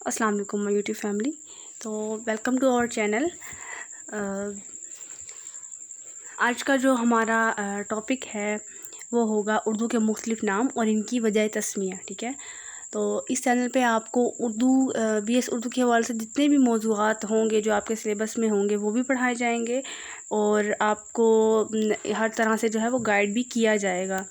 السلام علیکم مائی YouTube family. تو ویلکم ٹو آور چینل. آج کا جو ہمارا ٹاپک ہے وہ ہوگا اردو کے مختلف نام اور ان کی وجہ تسمیہ. ٹھیک ہے، تو اس چینل پہ آپ کو اردو بی ایس اردو کے حوالے سے جتنے بھی موضوعات ہوں گے جو آپ کے سلیبس میں ہوں گے وہ بھی پڑھائے جائیں گے، اور آپ کو ہر طرح سے جو ہے وہ گائیڈ بھی کیا جائے گا.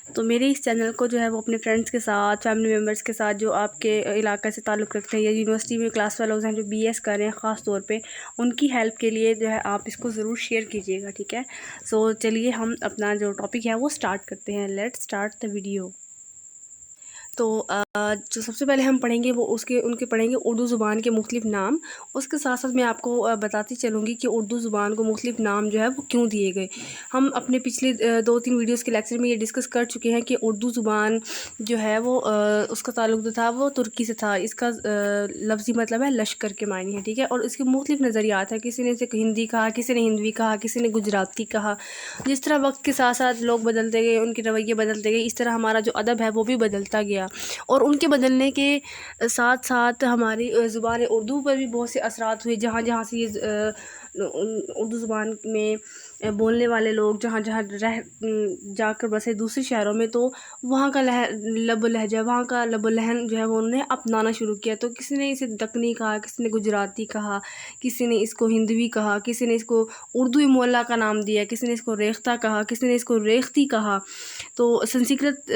تو میرے اس چینل کو جو ہے وہ اپنے فرینڈس کے ساتھ، فیملی ممبرس کے ساتھ جو آپ کے علاقے سے تعلق رکھتے ہیں یا یونیورسٹی میں کلاس فیلوز ہیں جو بی ایس کر رہے ہیں خاص طور پہ، ان کی ہیلپ کے لیے جو ہے آپ اس کو ضرور شیئر کیجیے گا. ٹھیک ہے، سو چلیے ہم اپنا جو ٹاپک ہے وہ سٹارٹ کرتے ہیں. Let start the video. تو جو سب سے پہلے ہم پڑھیں گے وہ ان کے پڑھیں گے اردو زبان کے مختلف نام. اس کے ساتھ ساتھ میں آپ کو بتاتی چلوں گی کہ اردو زبان کو مختلف نام جو ہے وہ کیوں دیے گئے. ہم اپنے پچھلے 2-3 ویڈیوز کے لیکچر میں یہ ڈسکس کر چکے ہیں کہ اردو زبان جو ہے وہ اس کا تعلق جو تھا وہ ترکی سے تھا. اس کا لفظی مطلب ہے لشکر کے معنی ہے. ٹھیک ہے، اور اس کے مختلف نظریات ہیں. کسی نے اسے ہندی کہا، کسی نے ہندوی کہا، کسی نے گجراتی کہا. جس طرح وقت کے ساتھ ساتھ لوگ بدلتے گئے، ان کے رویے بدلتے گئے، اس طرح ہمارا جو ادب ہے وہ بھی بدلتا گیا. اور ان کے بدلنے کے ساتھ ساتھ ہماری زبان اردو پر بھی بہت سے اثرات ہوئے. جہاں جہاں سے یہ اردو زبان میں بولنے والے لوگ جہاں جہاں جا کر بسے دوسرے شہروں میں، تو وہاں کا لب و لہجہ، وہاں کا لب و لہن جو ہے وہ انہوں نے اپنانا شروع کیا. تو کسی نے اسے دکنی کہا، کسی نے گجراتی کہا، کسی نے اس کو ہندوی کہا، کسی نے اس کو اردو مولا کا نام دیا، کسی نے اس کو ریختہ کہا، کسی نے اس کو ریختی کہا. تو سنسکرت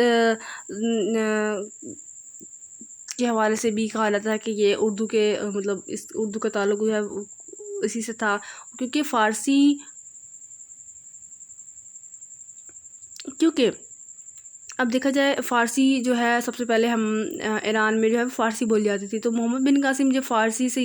کے حوالے سے بھی کہا جاتا ہے کہ یہ اردو کے مطلب اس اردو کا تعلق جو ہے اسی سے تھا، کیونکہ اب دیکھا جائے فارسی جو ہے سب سے پہلے ہم ایران میں جو ہے فارسی بولی جاتی تھی. تو محمد بن قاسم جب فارسی سے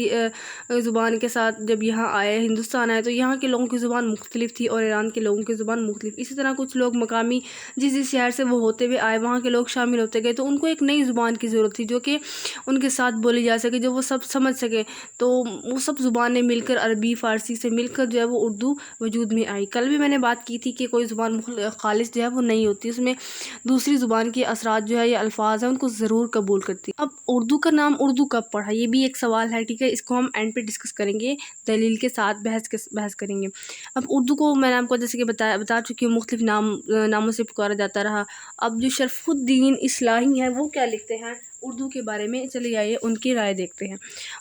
زبان کے ساتھ جب یہاں آئے، ہندوستان آئے، تو یہاں کے لوگوں کی زبان مختلف تھی اور ایران کے لوگوں کی زبان مختلف. اسی طرح کچھ لوگ مقامی جس شہر سے وہ ہوتے ہوئے آئے وہاں کے لوگ شامل ہوتے گئے، تو ان کو ایک نئی زبان کی ضرورت تھی جو کہ ان کے ساتھ بولی جا سکے، جو وہ سب سمجھ سکے. تو وہ سب زبانیں مل کر، عربی فارسی سے مل کر جو ہے وہ اردو وجود میں آئی. کل بھی میں نے بات کی تھی کہ کوئی زبان خالص جو ہے وہ نہیں ہوتی، اس میں دوسری زبان کے اثرات جو ہے یا الفاظ ہیں ان کو ضرور قبول کرتی. اب اردو کا نام اردو کب پڑھا، یہ بھی ایک سوال ہے. ٹھیک ہے، اس کو ہم اینڈ پہ ڈسکس کریں گے، دلیل کے ساتھ بحث کریں گے. اب اردو کو میں نے آپ کو جیسے کہ بتا چکی ہوں، مختلف ناموں سے پکارا جاتا رہا. اب جو شرف الدین اصلاحی ہیں وہ کیا لکھتے ہیں اردو کے بارے میں، چلے آئیے ان کی رائے دیکھتے ہیں.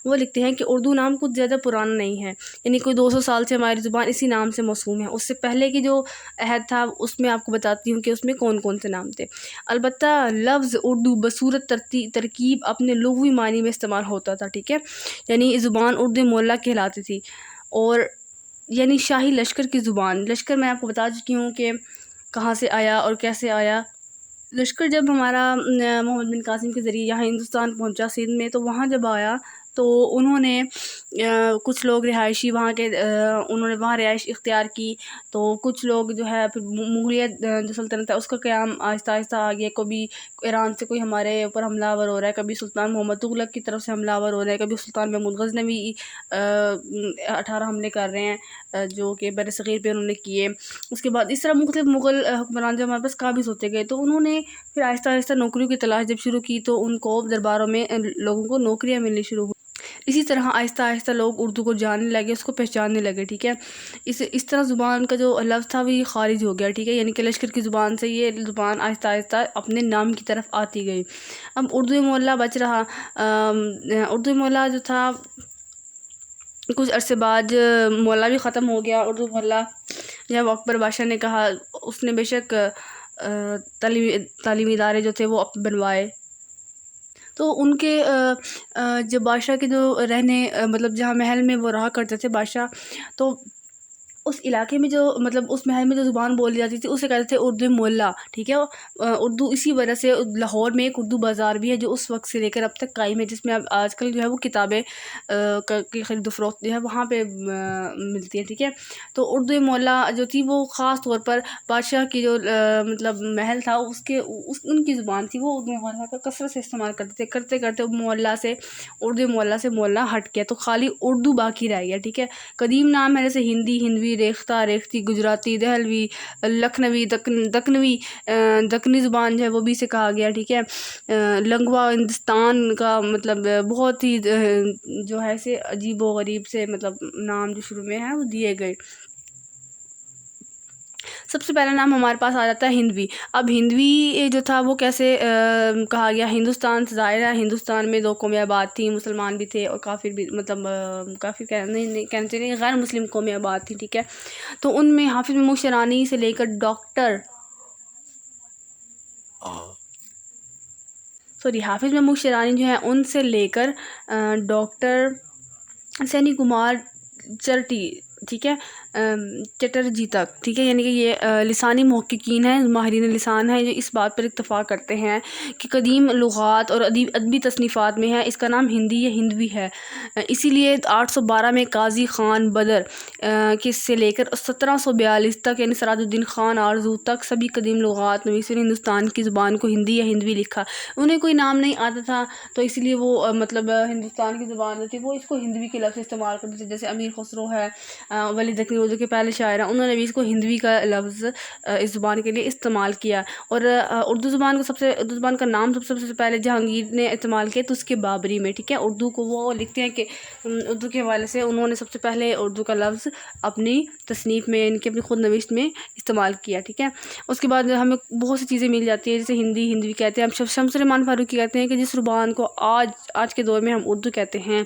وہ لکھتے ہیں کہ اردو نام کچھ زیادہ پرانا نہیں ہے، یعنی کوئی 200 سال سے ہماری زبان اسی نام سے موسوم ہے. اس سے پہلے کی جو عہد تھا اس میں آپ کو بتاتی ہوں کہ اس میں کون کون سے نام تھے. البتہ لفظ اردو بصورت ترکیب اپنے لغوی معنی میں استعمال ہوتا تھا. ٹھیک ہے، یعنی زبان اردو مولا کہلاتی تھی، اور یعنی شاہی لشکر کی زبان. لشکر میں آپ کو بتا چکی ہوں کہ کہاں سے آیا اور کیسے آیا. لشکر جب ہمارا محمد بن قاسم کے ذریعے یہاں ہندوستان پہنچا سندھ میں، تو وہاں جب آیا تو انہوں نے کچھ لوگ رہائشی وہاں کے انہوں نے وہاں رہائش اختیار کی. تو کچھ لوگ جو ہے پھر مغلیہ جو سلطنت ہے اس کا قیام آہستہ آہستہ آ گیا. کبھی ایران سے کوئی ہمارے اوپر حملہ آور ہو رہا ہے، کبھی سلطان محمد تغلق کی طرف سے حملہ آور ہو رہا ہے، کبھی سلطان محمود غزنوی 18 حملے کر رہے ہیں جو کہ بر صغیر پہ انہوں نے کیے. اس کے بعد اس طرح مختلف مغل حکمران جب ہمارے پاس قابض ہوتے گئے، تو انہوں نے پھر آہستہ آہستہ نوکریوں کی تلاش جب شروع کی، تو ان کو درباروں میں لوگوں کو نوکریاں ملنی شروع ہوئی. اسی طرح آہستہ آہستہ لوگ اردو کو جاننے لگے، اس کو پہچاننے لگے. ٹھیک ہے، اس طرح زبان کا جو لفظ تھا وہ یہ خارج ہو گیا. ٹھیک ہے، یعنی کہ لشکر کی زبان سے یہ زبان آہستہ آہستہ اپنے نام کی طرف آتی گئی. اب اردو مولا بچ رہا. اردو مولا جو تھا کچھ عرصے بعد مولا بھی ختم ہو گیا. اردو مولا جب اکبر بادشاہ نے کہا، اس نے بے شک تعلیمی ادارے جو تھے وہ بنوائے. تو ان کے جب بادشاہ کے جو مطلب جہاں محل میں وہ رہا کرتے تھے بادشاہ، تو اس علاقے میں جو مطلب اس محل میں جو زبان بولی جاتی تھی اسے کہتے تھے اردو مولا. ٹھیک ہے، اردو اسی وجہ سے لاہور میں ایک اردو بازار بھی ہے جو اس وقت سے لے کر اب تک قائم ہے، جس میں اب آج کل جو ہے وہ کتابیں کی خرید و فروخت جو ہے وہاں پہ ملتی ہے. ٹھیک ہے، تو اردو مولا جو تھی وہ خاص طور پر بادشاہ کی جو مطلب محل تھا ان کی زبان تھی. وہ اردو مولا کا کثرت سے استعمال کرتے تھے. کرتے کرتے اردو مولا سے مولا ہٹ گیا، تو خالی اردو باقی رہ گیا. ٹھیک ہے، قدیم نام ہے جیسے ہندی، ہندوی، ریختہ، ریختی گجراتی، دہلوی، لکھنوی، دکنی زبان جو ہے وہ بھی اسے کہا گیا، ٹھیک ہے۔ لنگوا ہندوستان کا مطلب بہت ہی جو ہے اسے عجیب و غریب سے مطلب نام جو شروع میں ہے وہ دیے گئے۔ سب سے پہلا نام ہمارے پاس آ جاتا ہے ہندوی۔ اب ہندوی جو تھا وہ کیسے کہا گیا؟ ہندوستان سے ظاہر ہے ہندوستان میں 2 قومیں آباد تھیں، مسلمان بھی تھے اور کافر بھی، مطلب کافر کہنا چاہیے غیر مسلم قومیں آباد تھیں، ٹھیک ہے۔ تو ان میں حافظ محمود شیرانی سے لے کر حافظ محمود شیرانی جو ہے ان سے لے کر ڈاکٹر سینی کمار ٹھیک ہے، چٹرجی تک، ٹھیک ہے، یعنی کہ یہ لسانی محققین ہیں، ماہرین لسان ہیں، جو اس بات پر اتفاق کرتے ہیں کہ قدیم لغات اور ادبی تصنیفات میں ہے اس کا نام ہندی یا ہندوی ہے۔ اسی لیے 812 میں قاضی خان بدر سے لے کر 1742 تک، یعنی سراج الدین خان آرزو تک، سبھی قدیم لغات نویسوں نے ہندوستان کی زبان کو ہندی یا ہندوی لکھا۔ انہیں کوئی نام نہیں آتا تھا تو اس لیے وہ مطلب ہندوستان کی زبان جو تھی وہ اس کو ہندوی کے لفظ استعمال کرتے تھے، جیسے امیر خسرو ہے، ولی دکنی اردو کے پہلے شاعر ہیں، انہوں نے بھی اس کو ہندوی کا لفظ اس زبان کے لیے استعمال کیا۔ اور اردو زبان کا نام سب سے پہلے جہانگیر نے استعمال کیا تو اس کے بابری میں، ٹھیک ہے۔ اردو کو وہ لکھتے ہیں کہ اردو کے حوالے سے انہوں نے سب سے پہلے اردو کا لفظ اپنی تصنیف میں، ان کی اپنی خود نوشت میں استعمال کیا، ٹھیک ہے۔ اس کے بعد ہمیں بہت سی چیزیں مل جاتی ہیں، جیسے ہندوی کہتے ہیں، ہم شمس رحمان فاروقی کہتے ہیں کہ جس زبان کو آج کے دور میں ہم اردو کہتے ہیں،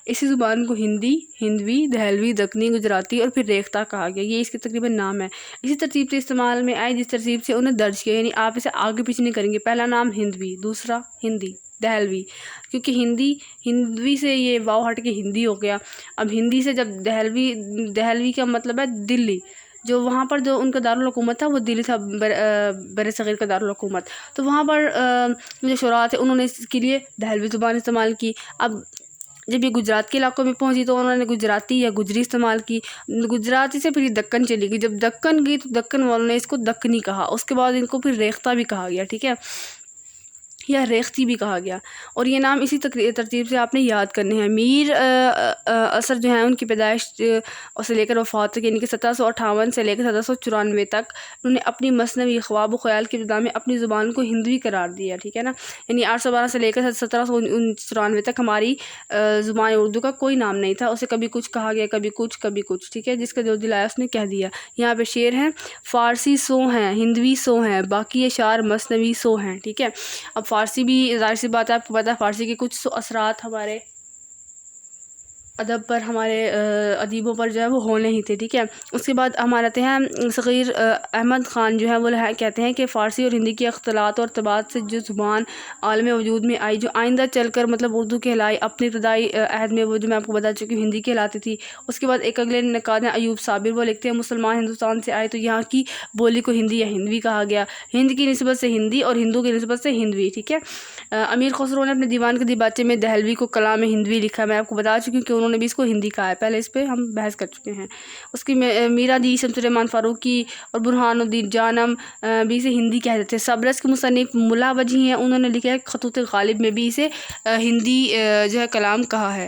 اسی زبان کو ہندوی، دہلوی، دکنی، گجراتی اور پھر ریختہ کہا گیا۔ یہ اس کے تقریباً نام ہے، اسی ترتیب سے استعمال میں آئے جس ترتیب سے انہیں درج کیا، یعنی آپ اسے آگے پیچھے نہیں کریں گے، پہلا نام ہندوی، دوسرا ہندی، دہلوی، کیونکہ ہندوی سے یہ واو ہٹ کے ہندی ہو گیا۔ اب ہندی سے جب دہلوی کا مطلب ہے دلی، جو وہاں پر جو ان کا دارالحکومت تھا وہ دلی تھا، بر صغیر کا دارالحکومت، تو وہاں پر جو شعراء تھے انہوں نے اس کے لیے دہلوی زبان استعمال کی۔ اب جب یہ گجرات کے علاقوں میں پہنچی تو انہوں نے گجراتی یا گجری استعمال کی، گجراتی سے پھر یہ دکن چلی گئی، جب دکن گئی تو دکن والوں نے اس کو دکنی کہا، اس کے بعد ان کو پھر ریختہ بھی کہا گیا، ٹھیک ہے، یا ریختی بھی کہا گیا۔ اور یہ نام اسی ترتیب سے آپ نے یاد کرنے ہیں۔ میر اثر جو ہیں ان کی پیدائش سے لے کر وفات تک، یعنی کہ 1758 سے لے کر 1794 تک انہوں نے اپنی مثنوی خواب و خیال کی ابتدا میں اپنی زبان کو ہندوی قرار دیا، ٹھیک ہے نا، یعنی 812 سے لے کر 1794 تک ہماری زبان اردو کا کوئی نام نہیں تھا، اسے کبھی کچھ کہا گیا، کبھی کچھ، ٹھیک ہے، جس کا جو دل آیا اس نے کہہ دیا۔ یہاں پہ شعر ہیں، فارسی 100 ہیں، ہندوی 100 ہیں، باقی اشعار مثنوی 100 ہیں، ٹھیک ہے۔ اب فارسی بھی ظاہر سی بات ہے، آپ کو پتہ ہے فارسی کے کچھ اثرات ہمارے ادب پر، ہمارے ادیبوں پر جو ہے وہ ہونے ہی تھے، ٹھیک ہے۔ اس کے بعد ہمارے آتے ہیں صغیر احمد خان جو ہے وہ کہتے ہیں کہ فارسی اور ہندی کے اختلاط اور ارتباط سے جو زبان عالم وجود میں آئی، جو آئندہ چل کر مطلب اردو کہلائی، اپنے ابتدائی عہد میں وہ جو میں آپ کو بتا چکی ہوں ہندی کہلاتی تھی۔ اس کے بعد ایک اگلے نقاد ہیں ایوب صابر، وہ لکھتے ہیں مسلمان ہندوستان سے آئے تو یہاں کی بولی کو ہندی یا ہندوی کہا گیا، ہند کی نسبت سے ہندی اور ہندو کی نسبت سے ہندوی، ٹھیک ہے۔ امیر خسرو نے اپنے دیوان کے دیباچے میں دہلوی کو کلام ہندوی لکھا، میں آپ کو بتا چکی ہوں کہ انہوں نے بھی اس کو ہندی کہا ہے، پہلے اس پہ ہم بحث کر چکے ہیں۔ اس کی میرا دی شمس رحمان فاروقی اور برہان الدین جانم بھی اسے ہندی کہہ دیتے ہیں۔ سبرس کے مصنف ملا وجہی ہیں، انہوں نے لکھا ہے خطوط غالب میں بھی اسے ہندی جو ہے کلام کہا ہے۔